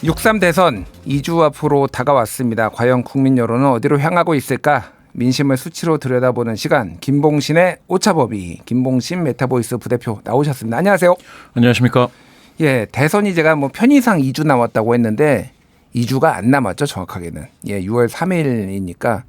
6.3 대선 2주 앞으로 다가왔습니다. 과연 국민 여론은 어디로 향하고 있을까? 민심을 수치로 들여다보는 시간. 김봉신의 오차범위. 김봉신 메타보이스 부대표 나오셨습니다. 안녕하세요. 안녕하십니까. 예, 대선이 제가 편의상 2주 남았다고 했는데 2주가 안 남았죠, 정확하게는. 예, 6월 3일이니까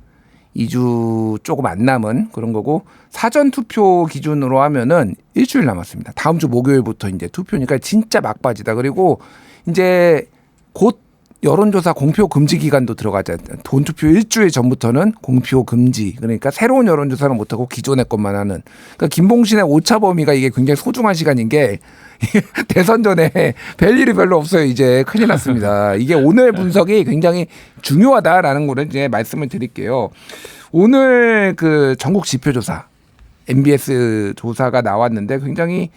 2주 조금 안 남은 그런 거고, 사전 투표 기준으로 하면은 일주일 남았습니다. 다음 주 목요일부터 이제 투표니까 진짜 막바지다. 그리고 이제 곧 여론조사 공표 금지 기간도 들어가잖아요. 본투표 일주일 전부터는 공표 금지. 그러니까 새로운 여론조사는 못하고 기존의 것만 하는. 그러니까 김봉신의 오차 범위가 이게 굉장히 소중한 시간인 게 대선 전에 별 일이 별로 없어요. 이제 큰일 났습니다. 이게 오늘 분석이 굉장히 중요하다라는 거를 이제 말씀을 드릴게요. 오늘 그 전국 지표조사 MBS 조사가 나왔는데 굉장히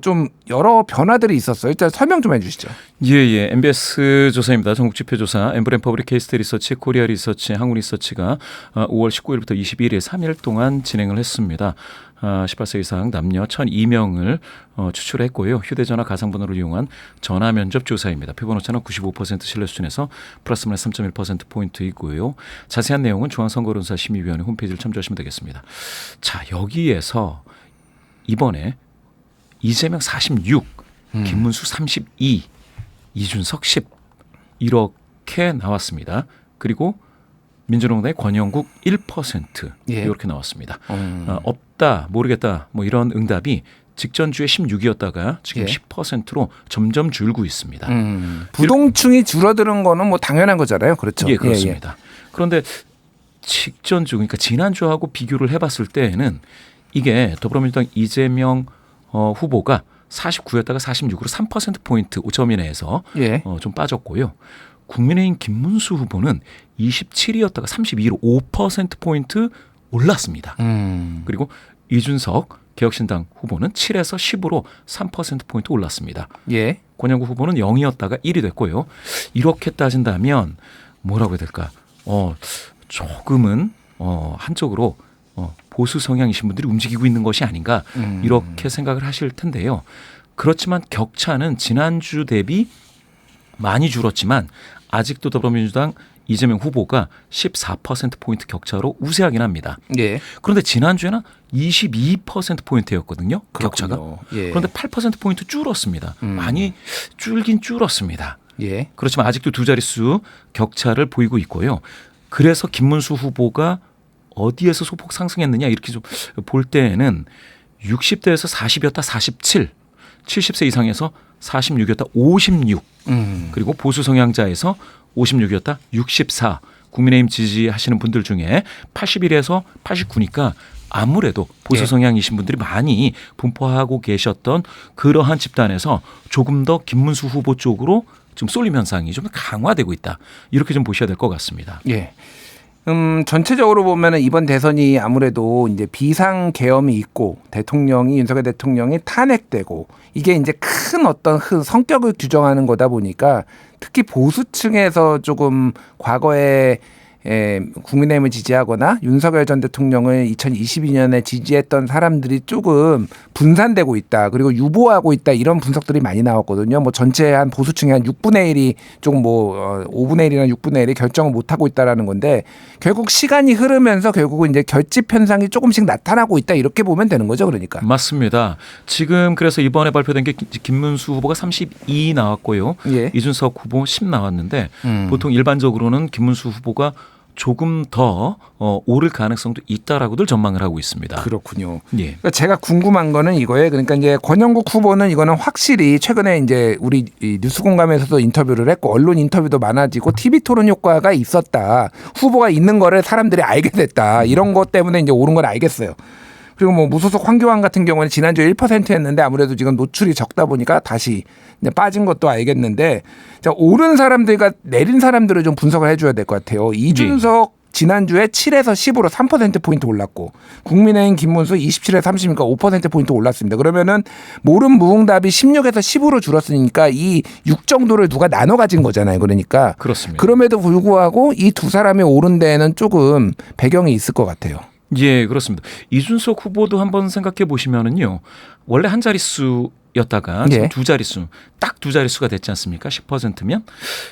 좀 여러 변화들이 있었어요. 일단 설명 좀 해주시죠. 예. MBS 조사입니다. 전국지표조사 엠브렘 퍼블릭 케이스트 리서치, 코리아 리서치, 한국 리서치가 5월 19일부터 22일 3일 동안 진행을 했습니다. 18세 이상 남녀 1,002명을 추출했고요. 휴대전화 가상번호를 이용한 전화 면접 조사입니다. 표본 오차는 95% 신뢰 수준에서 플러스 마이너스 3.1%포인트이고요. 자세한 내용은 중앙선거론사 심의위원회 홈페이지를 참조하시면 되겠습니다. 자, 여기에서 이번에 이재명 46, 김문수 32, 이준석 10 이렇게 나왔습니다. 그리고 민주노동당의 권영국 1% 예. 이렇게 나왔습니다. 없다, 모르겠다 뭐 이런 응답이 직전 주에 16이었다가 지금 예. 10%로 점점 줄고 있습니다. 부동층이 줄어드는 거는 뭐 당연한 거잖아요. 그렇죠. 예, 그렇습니다. 그런데 직전 주, 그러니까 지난주하고 비교를 해봤을 때에는 이게 더불어민주당 이재명 후보가 49였다가 46으로 3%포인트 오차범위 내에서 예. 좀 빠졌고요. 국민의힘 김문수 후보는 27이었다가 32로 5%포인트 올랐습니다. 그리고 이준석 개혁신당 후보는 7에서 10으로 3%포인트 올랐습니다. 예. 권영국 후보는 0이었다가 1이 됐고요. 이렇게 따진다면 뭐라고 해야 될까? 조금은 한쪽으로 보수 성향이신 분들이 움직이고 있는 것이 아닌가 이렇게 생각을 하실 텐데요. 그렇지만 격차는 지난주 대비 많이 줄었지만 아직도 더불어민주당 이재명 후보가 14%포인트 격차로 우세하긴 합니다. 예. 그런데 지난주에는 22%포인트였거든요. 격차가. 예. 그런데 8%포인트 줄었습니다. 많이 줄긴 줄었습니다. 예. 그렇지만 아직도 두 자릿수 격차를 보이고 있고요. 그래서 김문수 후보가 어디에서 소폭 상승했느냐 이렇게 좀 볼 때에는 60대에서 40이었다 47, 70세 이상에서 46이었다 56, 그리고 보수 성향자에서 56이었다 64, 국민의힘 지지하시는 분들 중에 81에서 89니까 아무래도 보수 성향이신 분들이 많이 분포하고 계셨던 그러한 집단에서 조금 더 김문수 후보 쪽으로 지금 쏠림 현상이 좀 강화되고 있다. 이렇게 좀 보셔야 될 것 같습니다. 예. 전체적으로 보면은 이번 대선이 아무래도 이제 비상 계엄이 있고 윤석열 대통령이 탄핵되고 이게 이제 큰 어떤 성격을 규정하는 거다 보니까 특히 보수층에서 조금 과거에 국민의힘을 지지하거나 윤석열 전 대통령을 2022년에 지지했던 사람들이 조금 분산되고 있다. 그리고 유보하고 있다. 이런 분석들이 많이 나왔거든요. 뭐 전체 한 보수층의 한 6분의 1이 조금 5분의 1이나 6분의 1이 결정을 못하고 있다라는 건데 결국 시간이 흐르면서 결국은 이제 결집 현상이 조금씩 나타나고 있다. 이렇게 보면 되는 거죠. 그러니까. 맞습니다. 지금 그래서 이번에 발표된 게 김문수 후보가 32 나왔고요. 예. 이준석 후보 10 나왔는데 보통 일반적으로는 김문수 후보가 조금 더 오를 가능성도 있다라고들 전망을 하고 있습니다. 그렇군요. 예. 그러니까 제가 궁금한 거는 이거예요. 그러니까 이제 권영국 후보는 이거는 확실히 최근에 이제 우리 뉴스공감에서도 인터뷰를 했고 언론 인터뷰도 많아지고 TV 토론 효과가 있었다. 후보가 있는 거를 사람들이 알게 됐다. 이런 것 때문에 이제 오른 걸 알겠어요. 그리고 뭐 무소속 황교안 같은 경우는 지난주에 1%였는데 아무래도 지금 노출이 적다 보니까 다시 이제 빠진 것도 알겠는데, 자, 오른 사람들과 내린 사람들을 좀 분석을 해줘야 될 것 같아요. 이준석 지난주에 7에서 10으로 3%포인트 올랐고 국민의힘 김문수 27에서 30이니까 5%포인트 올랐습니다. 그러면은 모름 무응답이 16에서 10으로 줄었으니까 이 6 정도를 누가 나눠 가진 거잖아요. 그러니까. 그렇습니다. 그럼에도 불구하고 이 두 사람이 오른 데에는 조금 배경이 있을 것 같아요. 예, 그렇습니다. 이준석 후보도 한번 생각해 보시면은요. 원래 한 자릿수였다가 지금 예. 두 자릿수, 딱 두 자릿수가 됐지 않습니까? 10%면.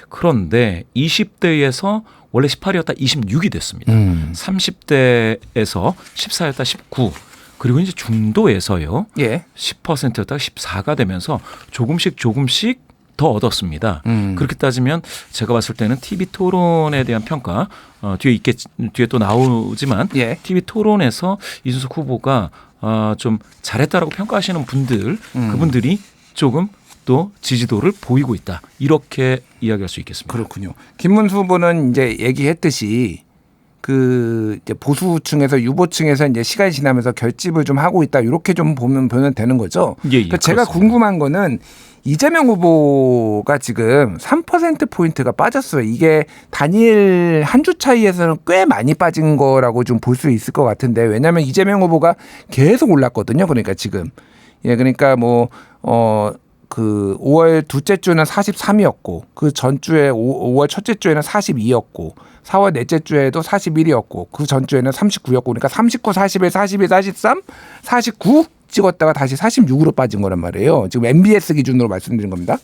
그런데 20대에서 원래 18이었다 26이 됐습니다. 30대에서 14였다 19. 그리고 이제 중도에서요. 예. 10%였다가 14가 되면서 조금씩 더 얻었습니다. 그렇게 따지면 제가 봤을 때는 TV 토론에 대한 평가 뒤에 또 나오지만 예. TV 토론에서 이준석 후보가 좀 잘했다라고 평가하시는 분들 그분들이 조금 또 지지도를 보이고 있다. 이렇게 이야기할 수 있겠습니다. 그렇군요. 김문수 후보는 이제 얘기했듯이 그 이제 보수층에서 유보층에서 이제 시간이 지나면서 결집을 좀 하고 있다. 이렇게 좀 보면 되는 거죠. 예, 그러니까 제가 그렇습니다. 궁금한 거는 이재명 후보가 지금 3% 포인트가 빠졌어요. 이게 단일 한 주 차이에서는 꽤 많이 빠진 거라고 좀 볼 수 있을 것 같은데 왜냐하면 이재명 후보가 계속 올랐거든요. 그러니까 지금 그러니까 그 5월 둘째 주는 43이었고 그 전주에 5월 첫째 주에는 42였고 4월 넷째 주에도 41이었고 그 전주에는 39였고 그러니까 39, 41, 42, 43, 49 찍었다가 다시 46으로 빠진 거란 말이에요. 지금 MBS 기준으로 말씀드린 겁니다.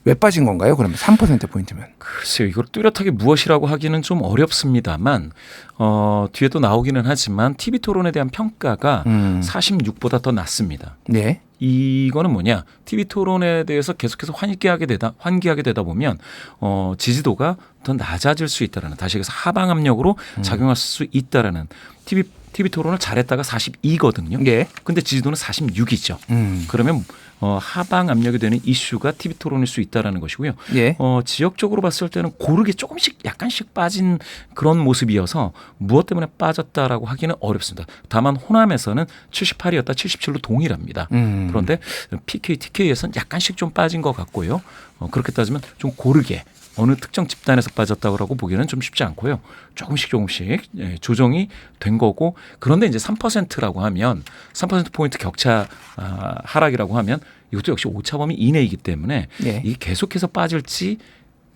왜 빠진 건가요? 그러면 3%포인트면. 글쎄요. 이걸 뚜렷하게 무엇이라고 하기는 좀 어렵습니다만 뒤에도 나오기는 하지만 TV토론에 대한 평가가 46보다 더 낮습니다. 네. 이거는 뭐냐? TV토론에 대해서 계속해서 환기하게 되다 보면 지지도가 더 낮아질 수 있다라는 다시 얘기해서 하방 압력으로 작용할 수 있다라는 TV 토론을 잘했다가 42거든요. 예. 근데 지지도는 46이죠. 그러면 하방 압력이 되는 이슈가 TV 토론일 수 있다라는 것이고요. 예. 지역적으로 봤을 때는 고르게 조금씩 약간씩 빠진 그런 모습이어서 무엇 때문에 빠졌다라고 하기는 어렵습니다. 다만 호남에서는 78이었다 77로 동일합니다. 그런데 PK, TK에서는 약간씩 좀 빠진 것 같고요. 그렇게 따지면 좀 고르게 어느 특정 집단에서 빠졌다고 보기는 좀 쉽지 않고요. 조금씩 조정이 된 거고 그런데 이제 3%라고 하면 3%포인트 격차 하락이라고 하면 이것도 역시 오차범위 이내이기 때문에 예. 이게 계속해서 빠질지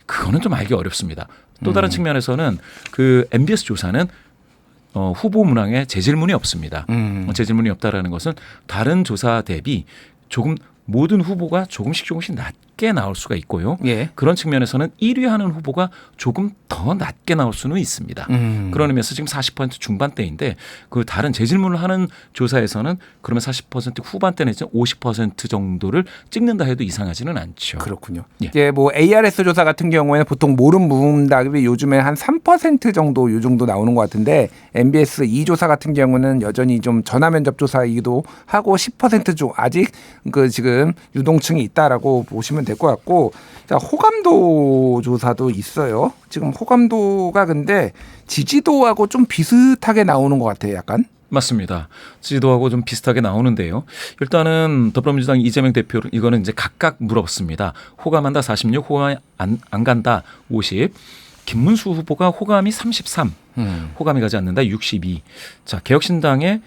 그거는 좀 알기 어렵습니다. 또 다른 측면에서는 그 MBS 조사는 후보 문항에 재질문이 없습니다. 재질문이 없다라는 것은 다른 조사 대비 조금 모든 후보가 조금씩 낮게 나올 수가 있고요. 예. 그런 측면에서는 1위 하는 후보가 조금 더 낮게 나올 수는 있습니다. 그런 의미에서 지금 40% 중반대인데 그 다른 재질문을 하는 조사에서는 그러면 40% 후반대 내지 50% 정도를 찍는다 해도 이상하지는 않죠. 그렇군요. 예. 이제 뭐 ARS 조사 같은 경우에는 보통 모름 문답이 요즘에 한 3% 정도 요 정도 나오는 것 같은데 MBS 2조사 같은 경우는 여전히 좀 전화 면접 조사이기도 하고 10% 아직 그 지금 유동층이 있다라고 보시면 될 것 같고 자, 호감도 조사도 있어요. 지금 호감도가 근데 지지도하고 좀 비슷하게 나오는 것 같아요. 약간. 맞습니다. 지지도하고 좀 비슷하게 나오는데요. 일단은 더불어민주당 이재명 대표를 이거는 이제 각각 물어봤습니다. 호감한다 46, 호감 안 간다 50. 김문수 후보가 호감이 33, 호감이 가지 않는다 62. 자, 개혁신당의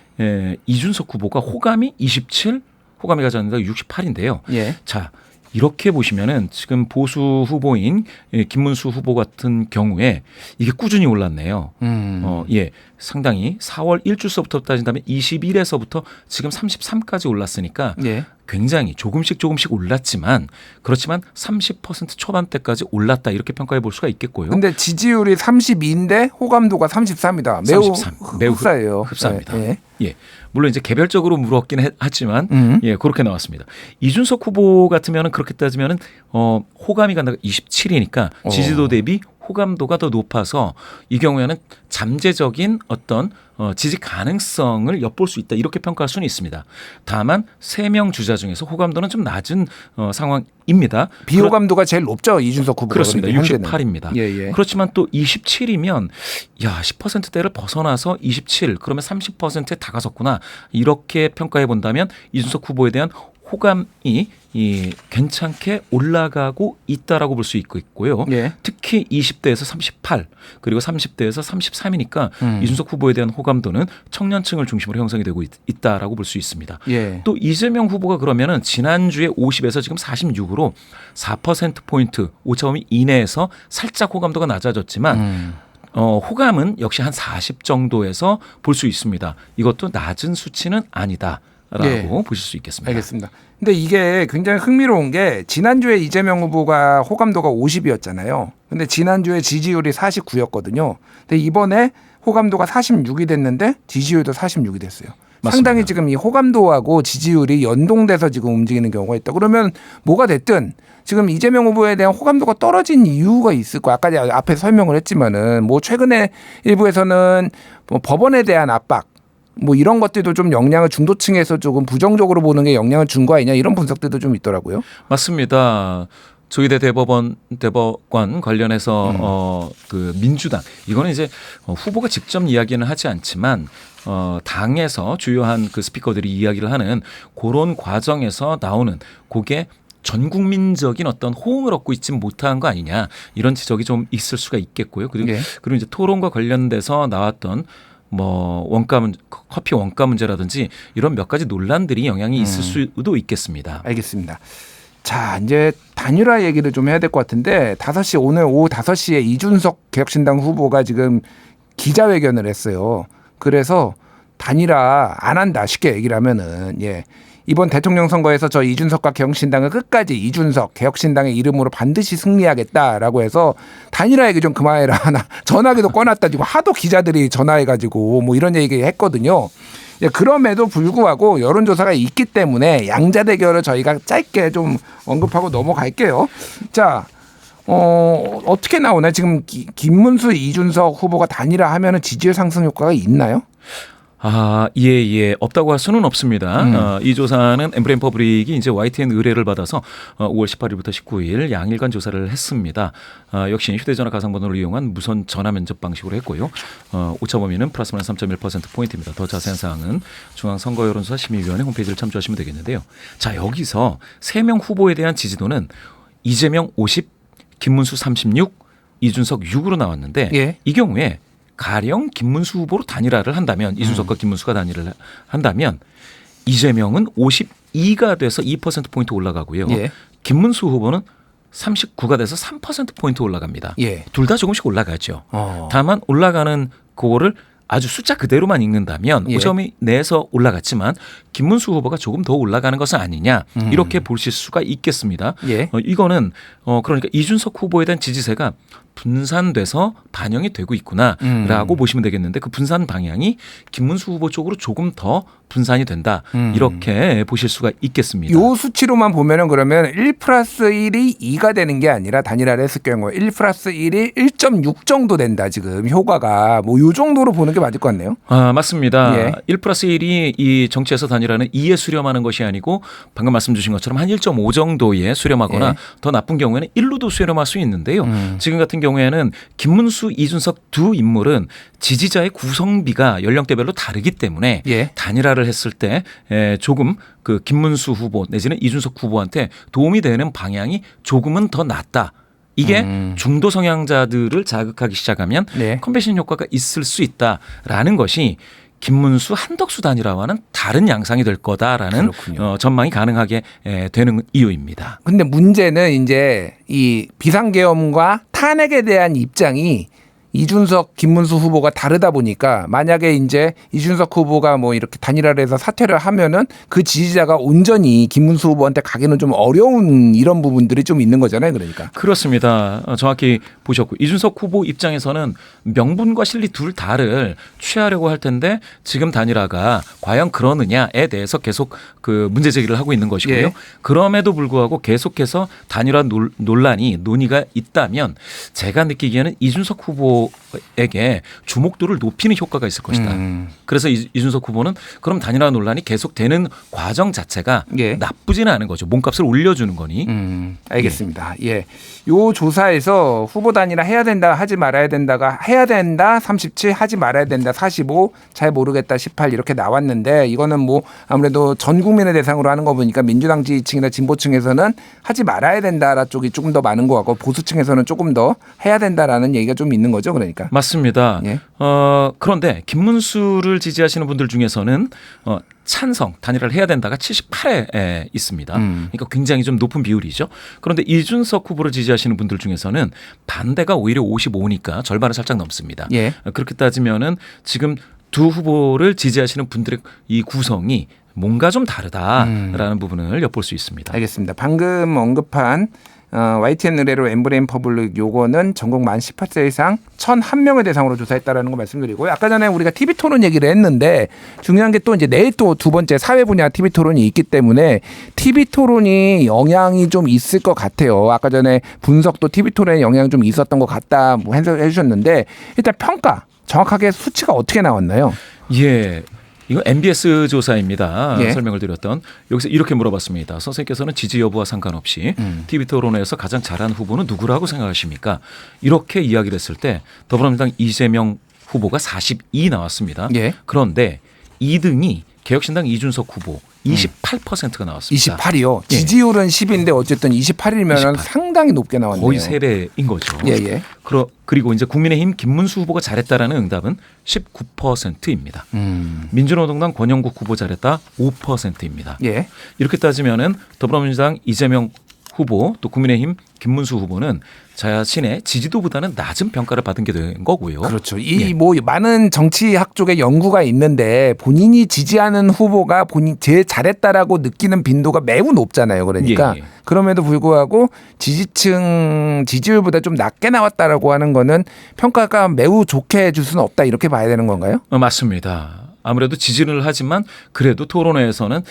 이준석 후보가 호감이 27, 호감이 가지 않는다 68인데요. 예. 자, 이렇게 보시면은 지금 보수 후보인 김문수 후보 같은 경우에 이게 꾸준히 올랐네요. 상당히 4월 1주서부터 따진다면 21에서부터 지금 33까지 올랐으니까 예. 굉장히 조금씩 올랐지만 그렇지만 30% 초반대까지 올랐다 이렇게 평가해 볼 수가 있겠고요. 근데 지지율이 32인데 호감도가 33이다. 매우 33. 매우 흡사해요. 흡사합니다. 예. 예. 물론 이제 개별적으로 물었긴 하지만 그렇게 나왔습니다. 이준석 후보 같으면은 그렇게 따지면은 호감이 간다가 27이니까 지지도 대비 호감도가 더 높아서 이 경우에는 잠재적인 어떤 지지 가능성을 엿볼 수 있다 이렇게 평가할 수는 있습니다. 다만 3명 주자 중에서 호감도는 좀 낮은 상황입니다. 비호감도가 제일 높죠. 이준석 후보가. 그렇습니다. 현재는. 68입니다. 예. 그렇지만 또 27이면 10%대를 벗어나서 27 그러면 30%에 다가섰구나 이렇게 평가해 본다면 이준석 후보에 대한 호감이 괜찮게 올라가고 있다라고 볼 수 있고요. 예. 특히 20대에서 38 그리고 30대에서 33이니까 이준석 후보에 대한 호감도는 청년층을 중심으로 형성이 되고 있다라고 볼 수 있습니다. 예. 또 이재명 후보가 그러면은 지난주에 50에서 지금 46으로 4%포인트 오차범위 이내에서 살짝 호감도가 낮아졌지만 호감은 역시 한 40 정도에서 볼 수 있습니다. 이것도 낮은 수치는 아니다라고 보실 수 있겠습니다. 알겠습니다. 근데 이게 굉장히 흥미로운 게 지난주에 이재명 후보가 호감도가 50이었잖아요. 근데 지난주에 지지율이 49였거든요. 근데 이번에 호감도가 46이 됐는데 지지율도 46이 됐어요. 맞습니다. 상당히 지금 이 호감도하고 지지율이 연동돼서 지금 움직이는 경우가 있다. 그러면 뭐가 됐든 지금 이재명 후보에 대한 호감도가 떨어진 이유가 있을 거야. 아까 앞에 설명을 했지만은 뭐 최근에 일부에서는 뭐 법원에 대한 압박 뭐 이런 것들도 좀 영향을 중도층에서 조금 부정적으로 보는 게 영향을 준 거 아니냐 이런 분석들도 좀 있더라고요. 맞습니다. 조희대 대법관 관련해서 그 민주당 이거는 이제 후보가 직접 이야기는 하지 않지만 당에서 주요한 그 스피커들이 이야기를 하는 그런 과정에서 나오는 그게 전 국민적인 어떤 호응을 얻고 있지 못한 거 아니냐 이런 지적이 좀 있을 수가 있겠고요. 그리고 이제 토론과 관련돼서 나왔던 뭐 커피 원가 문제라든지 이런 몇 가지 논란들이 영향이 있을 수도 있겠습니다. 알겠습니다. 자, 이제 단일화 얘기를 좀 해야 될 것 같은데 오늘 오후 5시에 이준석 개혁신당 후보가 지금 기자회견을 했어요. 그래서 단일화 안 한다 쉽게 얘기를 하면은 이번 대통령 선거에서 저 이준석과 개혁신당은 끝까지 이준석 개혁신당의 이름으로 반드시 승리하겠다라고 해서 단일화 얘기 좀 그만해라. 전화기도 꺼놨다 지고 하도 기자들이 전화해가지고 뭐 이런 얘기 했거든요. 그럼에도 불구하고 여론조사가 있기 때문에 양자 대결을 저희가 짧게 좀 언급하고 넘어갈게요. 자, 어떻게 나오나요? 지금 김문수, 이준석 후보가 단일화 하면은 지지율 상승 효과가 있나요? 예. 없다고 할 수는 없습니다. 이 조사는 엠브레인 퍼블릭이 이제 YTN 의뢰를 받아서 5월 18일부터 19일 양일간 조사를 했습니다. 역시 휴대전화 가상번호를 이용한 무선 전화 면접 방식으로 했고요. 오차 범위는 플러스 마이너스 3.1%포인트입니다. 더 자세한 사항은 중앙선거여론조사 심의위원회 홈페이지를 참조하시면 되겠는데요. 자, 여기서 3명 후보에 대한 지지도는 이재명 50, 김문수 36, 이준석 6으로 나왔는데 이 경우에 가령 김문수 후보로 단일화를 한다면 이준석과 김문수가 단일화를 한다면 이재명은 52가 돼서 2%포인트 올라가고요. 김문수 후보는 39가 돼서 3%포인트 올라갑니다. 둘 다 조금씩 올라가죠. 다만 올라가는 그거를 아주 숫자 그대로만 읽는다면 5점이 내에서 올라갔지만 김문수 후보가 조금 더 올라가는 것은 아니냐 이렇게 보실 수가 있겠습니다. 이거는 그러니까 이준석 후보에 대한 지지세가 분산돼서 반영이 되고 있구나라고 보시면 되겠는데 그 분산 방향이 김문수 후보 쪽으로 조금 더 분산이 된다 이렇게 보실 수가 있겠습니다. 이 수치로만 보면은 그러면 1 플러스 1이 2가 되는 게 아니라 단일화를 했을 경우에 1 플러스 1이 1.6 정도 된다 지금 효과가 뭐 이 정도로 보는 게 맞을 것 같네요. 맞습니다. 1 플러스 1이 이 정치에서 단일화는 2에 수렴하는 것이 아니고 방금 말씀 주신 것처럼 한 1.5 정도에 수렴하거나 더 나쁜 경우에는 1로도 수렴할 수 있는데요. 지금 같은 경우에는 김문수, 이준석 두 인물은 지지자의 구성비가 연령대별로 다르기 때문에 단일화를 했을 때 조금 그 김문수 후보 내지는 이준석 후보한테 도움이 되는 방향이 조금은 더 낫다. 이게 중도 성향자들을 자극하기 시작하면 컨벤션 효과가 있을 수 있다라는 것이 김문수 한덕수 단일화와는 다른 양상이 될 거다라는 전망이 가능하게 되는 이유입니다. 근데 문제는 이제 이 비상계엄과 탄핵에 대한 입장이 이준석, 김문수 후보가 다르다 보니까 만약에 이제 이준석 후보가 뭐 이렇게 단일화를 해서 사퇴를 하면은 그 지지자가 온전히 김문수 후보한테 가기는 좀 어려운 이런 부분들이 좀 있는 거잖아요. 그러니까. 그렇습니다. 정확히 보셨고 이준석 후보 입장에서는 명분과 실리 둘 다를 취하려고 할 텐데 지금 단일화가 과연 그러느냐에 대해서 계속 그 문제 제기를 하고 있는 것이고요. 그럼에도 불구하고 계속해서 단일화 논란이 논의가 있다면 제가 느끼기에는 이준석 후보에게 주목도를 높이는 효과가 있을 것이다. 그래서 이준석 후보는 그럼 단일화 논란이 계속되는 과정 자체가 나쁘지는 않은 거죠. 몸값을 올려주는 거니. 알겠습니다. 요 조사에서 후보 단일화 해야 된다 하지 말아야 된다가 해야 된다 37 하지 말아야 된다 45 잘 모르겠다 18 이렇게 나왔는데 이거는 뭐 아무래도 전 국민을 대상으로 하는 거 보니까 민주당 지지층이나 진보층에서는 하지 말아야 된다라 쪽이 조금 더 많은 것 같고 보수층에서는 조금 더 해야 된다라는 얘기가 좀 있는 거죠. 그러니까. 맞습니다. 그런데 김문수를 지지하시는 분들 중에서는 찬성 단일화를 해야 된다가 78에 있습니다. 그러니까 굉장히 좀 높은 비율이죠. 그런데 이준석 후보를 지지하시는 분들 중에서는 반대가 오히려 55니까 절반을 살짝 넘습니다. 예. 그렇게 따지면은 지금 두 후보를 지지하시는 분들의 이 구성이 뭔가 좀 다르다라는 부분을 엿볼 수 있습니다. 알겠습니다. 방금 언급한 YTN 의뢰로 엠브레인 퍼블릭 요거는 전국 만 18세 이상 1,001명을 대상으로 조사했다라는 거 말씀드리고요. 아까 전에 우리가 TV 토론 얘기를 했는데 중요한 게 또 이제 내일 또 두 번째 사회 분야 TV 토론이 있기 때문에 TV 토론이 영향이 좀 있을 것 같아요. 아까 전에 분석도 TV 토론에 영향이 좀 있었던 것 같다 뭐 해석해 주셨는데 일단 평가 정확하게 수치가 어떻게 나왔나요? 예. 이거 MBS 조사입니다. 예. 설명을 드렸던 여기서 이렇게 물어봤습니다. 선생님께서는 지지 여부와 상관없이 TV 토론에서 가장 잘한 후보는 누구라고 생각하십니까? 이렇게 이야기를 했을 때 더불어민주당 이재명 후보가 42 나왔습니다. 예. 그런데 2등이 개혁신당 이준석 후보 28%가 나왔습니다. 28이요. 예. 지지율은 10인데 어쨌든 28이면 28. 상당히 높게 나왔네요. 거의 3배인 거죠. 예. 그리고 이제 국민의힘 김문수 후보가 잘했다라는 응답은 19%입니다. 민주노동당 권영국 후보 잘했다 5%입니다. 예. 이렇게 따지면은 더불어민주당 이재명 후보 또 국민의힘 김문수 후보는 자신의 지지도보다는 낮은 평가를 받은 게 된 거고요. 그렇죠. 이 뭐 많은 정치학 쪽에 연구가 있는데 본인이 지지하는 후보가 본인 제일 잘했다라고 느끼는 빈도가 매우 높잖아요. 그러니까 예. 그럼에도 불구하고 지지층 지지율보다 좀 낮게 나왔다라고 하는 거는 평가가 매우 좋게 해줄 수는 없다 이렇게 봐야 되는 건가요? 맞습니다. 아무래도 지지를 하지만 그래도 토론회에서는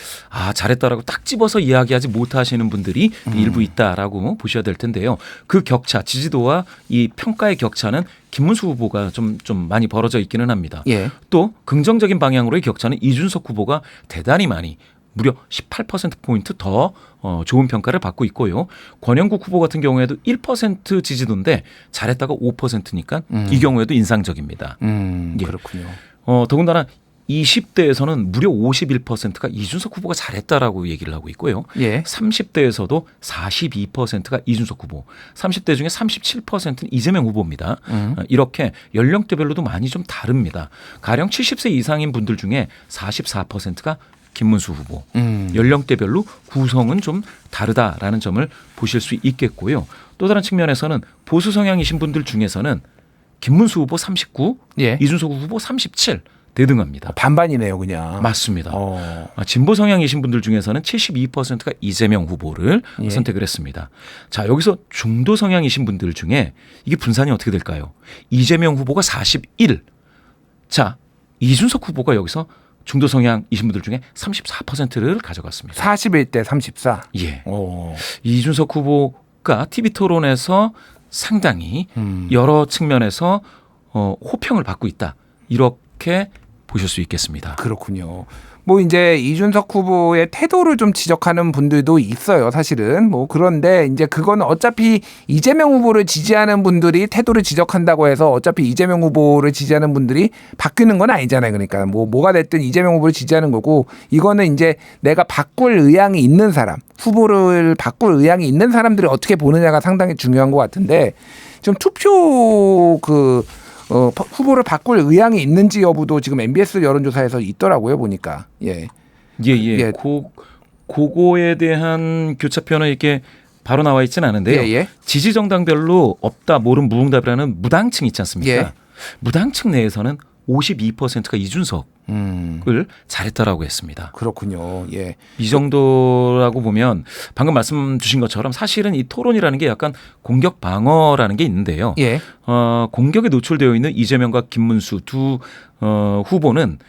잘했다라고 딱 집어서 이야기하지 못하시는 분들이 일부 있다라고 보셔야 될 텐데요. 그 격차 지지도와 이 평가의 격차는 김문수 후보가 좀 많이 벌어져 있기는 합니다. 예. 또 긍정적인 방향으로의 격차는 이준석 후보가 대단히 많이 무려 18%포인트 더 좋은 평가를 받고 있고요. 권영국 후보 같은 경우에도 1% 지지도인데 잘했다가 5%니까 이 경우에도 인상적입니다. 예. 그렇군요. 더군다나 20대에서는 무려 51%가 이준석 후보가 잘했다라고 얘기를 하고 있고요. 예. 30대에서도 42%가 이준석 후보, 30대 중에 37%는 이재명 후보입니다. 이렇게 연령대별로도 많이 좀 다릅니다. 가령 70세 이상인 분들 중에 44%가 김문수 후보, 연령대별로 구성은 좀 다르다라는 점을 보실 수 있겠고요. 또 다른 측면에서는 보수 성향이신 분들 중에서는 김문수 후보 39, 예. 이준석 후보 37 대등합니다. 반반이네요, 그냥. 맞습니다. 진보 성향이신 분들 중에서는 72%가 이재명 후보를 예. 선택을 했습니다. 자, 여기서 중도 성향이신 분들 중에 이게 분산이 어떻게 될까요? 이재명 후보가 41. 자, 이준석 후보가 여기서 중도 성향이신 분들 중에 34%를 가져갔습니다. 41대 34. 예. 오. 이준석 후보가 TV 토론에서 상당히 여러 측면에서 호평을 받고 있다. 이렇게 보실 수 있겠습니다. 그렇군요. 뭐 이제 이준석 후보의 태도를 좀 지적하는 분들도 있어요, 사실은. 뭐 그런데 이제 그거는 어차피 이재명 후보를 지지하는 분들이 태도를 지적한다고 해서 어차피 이재명 후보를 지지하는 분들이 바뀌는 건 아니잖아요. 그러니까 뭐가 됐든 이재명 후보를 지지하는 거고 이거는 이제 내가 바꿀 의향이 있는 사람, 후보를 바꿀 의향이 있는 사람들이 어떻게 보느냐가 상당히 중요한 것 같은데 지금 투표 후보를 바꿀 의향이 있는지 여부도 지금 MBS 여론조사에서 있더라고요, 보니까. 예. 예. 그거에 대한 교차표는 이렇게 바로 나와 있지는 않은데요. 예. 지지 정당별로 없다, 모름, 무응답이라는 무당층 있지 않습니까? 예. 무당층 내에서는 52%가 이준석을 잘했다라고 했습니다. 그렇군요. 예. 이 정도라고 보면 방금 말씀 주신 것처럼 사실은 이 토론이라는 게 약간 공격 방어라는 게 있는데요. 예. 공격에 노출되어 있는 이재명과 김문수 두 후보는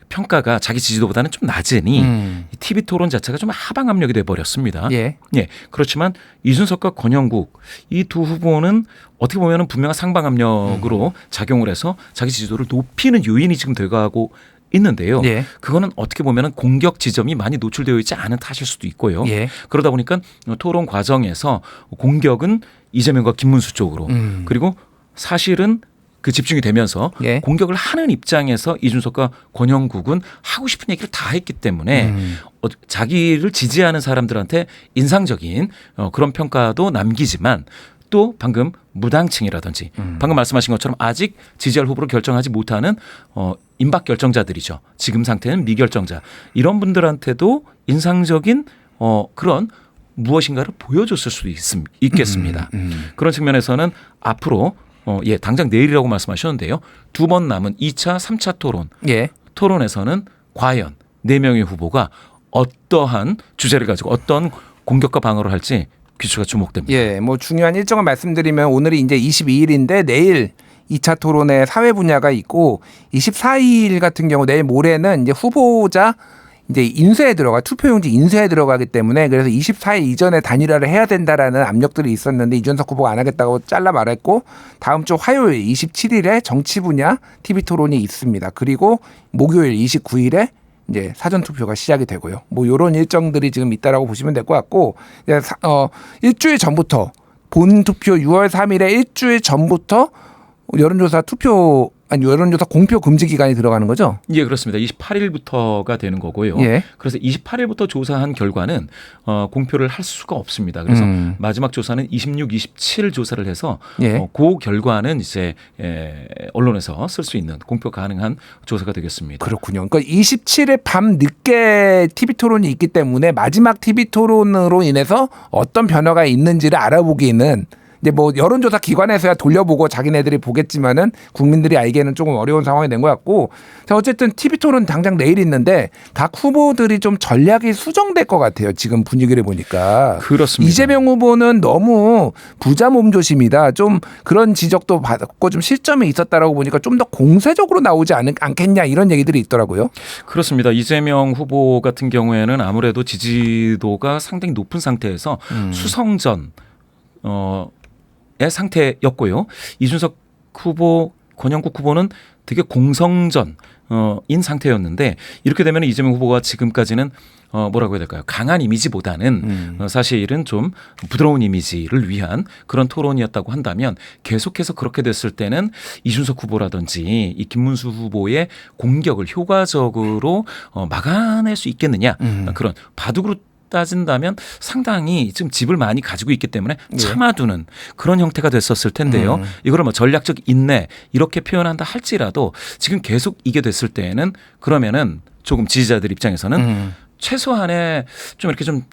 평가가 자기 지지도보다는 좀 낮으니 TV 토론 자체가 좀 하방 압력이 돼 버렸습니다. 예. 그렇지만 이준석과 권영국 이 두 후보는 어떻게 보면 분명한 상방 압력으로 작용을 해서 자기 지지도를 높이는 요인이 지금 돼가고 있는데요. 예. 그거는 어떻게 보면 공격 지점이 많이 노출되어 있지 않은 탓일 수도 있고요. 예. 그러다 보니까 토론 과정에서 공격은 이재명과 김문수 쪽으로 그리고 사실은 그 집중이 되면서 예. 공격을 하는 입장에서 이준석과 권영국은 하고 싶은 얘기를 다 했기 때문에 자기를 지지하는 사람들한테 인상적인 그런 평가도 남기지만 또 방금 무당층이라든지 방금 말씀하신 것처럼 아직 지지할 후보를 결정하지 못하는 임박 결정자들이죠. 지금 상태는 미결정자. 이런 분들한테도 인상적인 그런 무엇인가를 보여줬을 수도 있겠습니다. 그런 측면에서는 앞으로 당장 내일이라고 말씀하셨는데요. 2번 남은 2차, 3차 토론. 예. 토론에서는 과연 4명의 후보가 어떠한 주제를 가지고 어떤 공격과 방어를 할지 귀추가 주목됩니다. 예, 뭐 중요한 일정을 말씀드리면 오늘이 이제 22일인데 내일 2차 토론회 사회 분야가 있고 24일 같은 경우 내일 모레는 이제 후보자 이제 인쇄에 들어가 투표용지 인쇄에 들어가기 때문에 그래서 24일 이전에 단일화를 해야 된다라는 압력들이 있었는데 이준석 후보가 안 하겠다고 잘라 말했고 다음 주 화요일 27일에 정치 분야 TV 토론이 있습니다. 그리고 목요일 29일에 이제 사전 투표가 시작이 되고요. 뭐 이런 일정들이 지금 있다라고 보시면 될 것 같고 일주일 전부터 본 투표 6월 3일에 일주일 전부터 여론조사 공표 금지 기간이 들어가는 거죠? 예, 그렇습니다. 28일부터가 되는 거고요. 예. 그래서 28일부터 조사한 결과는 공표를 할 수가 없습니다. 그래서 마지막 조사는 26, 27 조사를 해서 예. 그 결과는 이제 언론에서 쓸 수 있는 공표 가능한 조사가 되겠습니다. 그렇군요. 그러니까 27일 밤 늦게 TV 토론이 있기 때문에 마지막 TV 토론으로 인해서 어떤 변화가 있는지를 알아보기는 이제 뭐 여론조사 기관에서야 돌려보고 자기네들이 보겠지만은 국민들이 알기에는 조금 어려운 상황이 된 것 같고 자 어쨌든 TV 토론 당장 내일 있는데 각 후보들이 좀 전략이 수정될 것 같아요. 지금 분위기를 보니까. 그렇습니다. 이재명 후보는 너무 부자 몸조심이다. 좀 그런 지적도 받았고 좀 실점이 있었다라고 보니까 좀 더 공세적으로 나오지 않겠냐 이런 얘기들이 있더라고요. 그렇습니다. 이재명 후보 같은 경우에는 아무래도 지지도가 상당히 높은 상태에서 수성전 의 상태였고요. 이준석 후보, 권영국 후보는 되게 공성전 인 상태였는데 이렇게 되면 이재명 후보가 지금까지는 뭐라고 해야 될까요? 강한 이미지보다는 사실은 좀 부드러운 이미지를 위한 그런 토론이었다고 한다면 계속해서 그렇게 됐을 때는 이준석 후보라든지 이 김문수 후보의 공격을 효과적으로 막아낼 수 있겠느냐 그런 바둑으로 따진다면 상당히 지금 집을 많이 가지고 있기 때문에 참아두는 그런 형태가 됐었을 텐데요. 이거를 뭐 전략적 인내 이렇게 표현한다 할지라도 지금 계속 이게 됐을 때에는 그러면은 조금 지지자들 입장에서는 최소한의 좀 이렇게 좀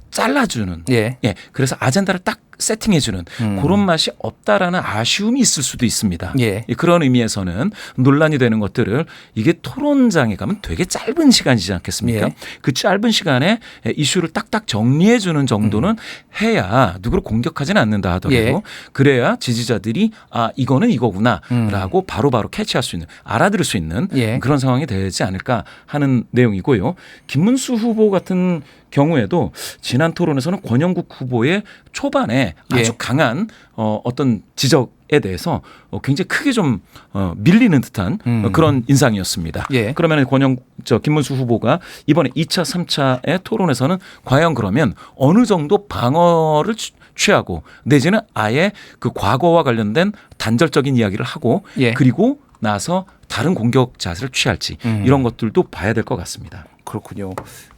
잘라주는 예. 그래서 아젠다를 딱 세팅해주는 그런 맛이 없다라는 아쉬움이 있을 수도 있습니다. 예. 그런 의미에서는 논란이 되는 것들을 이게 토론장에 가면 되게 짧은 시간이지 않겠습니까? 예. 그 짧은 시간에 이슈를 딱딱 정리해주는 정도는 해야 누구를 공격하지는 않는다 하더라도 예. 그래야 지지자들이 아 이거는 이거구나라고 바로바로 캐치할 수 있는 알아들을 수 있는 예. 그런 상황이 되지 않을까 하는 내용이고요. 김문수 후보 같은 경우에도 지난 토론에서는 권영국 후보의 초반에 아주 예. 강한 어떤 지적에 대해서 굉장히 크게 좀 밀리는 듯한 그런 인상이었습니다. 예. 그러면 김문수 후보가 이번에 2차, 3차의 토론에서는 과연 그러면 어느 정도 방어를 취하고 내지는 아예 그 과거와 관련된 단절적인 이야기를 하고 예. 그리고 나서 다른 공격 자세를 취할지 이런 것들도 봐야 될 것 같습니다. 그렇군요.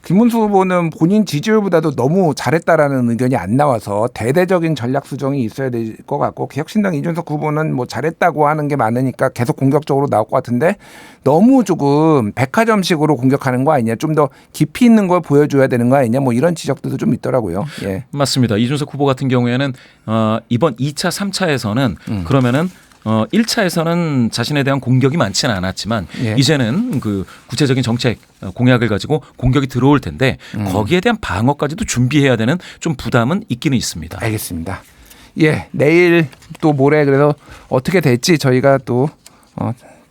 김문수 후보는 본인 지지율보다도 너무 잘했다라는 의견이 안 나와서 대대적인 전략 수정이 있어야 될 것 같고 개혁신당 이준석 후보는 뭐 잘했다고 하는 게 많으니까 계속 공격적으로 나올 것 같은데 너무 조금 백화점식으로 공격하는 거 아니냐 좀 더 깊이 있는 걸 보여줘야 되는 거 아니냐 뭐 이런 지적들도 좀 있더라고요. 예. 맞습니다. 이준석 후보 같은 경우에는 이번 2차, 3차에서는 그러면은 1차에서는 자신에 대한 공격이 많지는 않았지만 예. 이제는 그 구체적인 정책 공약을 가지고 공격이 들어올 텐데 거기에 대한 방어까지도 준비해야 되는 좀 부담은 있기는 있습니다. 알겠습니다. 예, 내일 또 모레 그래서 어떻게 될지 저희가 또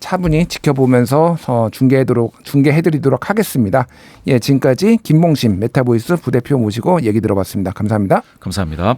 차분히 지켜보면서 중계해드리도록 하겠습니다. 예, 지금까지 김봉심 메타보이스 부대표 모시고 얘기 들어봤습니다. 감사합니다. 감사합니다.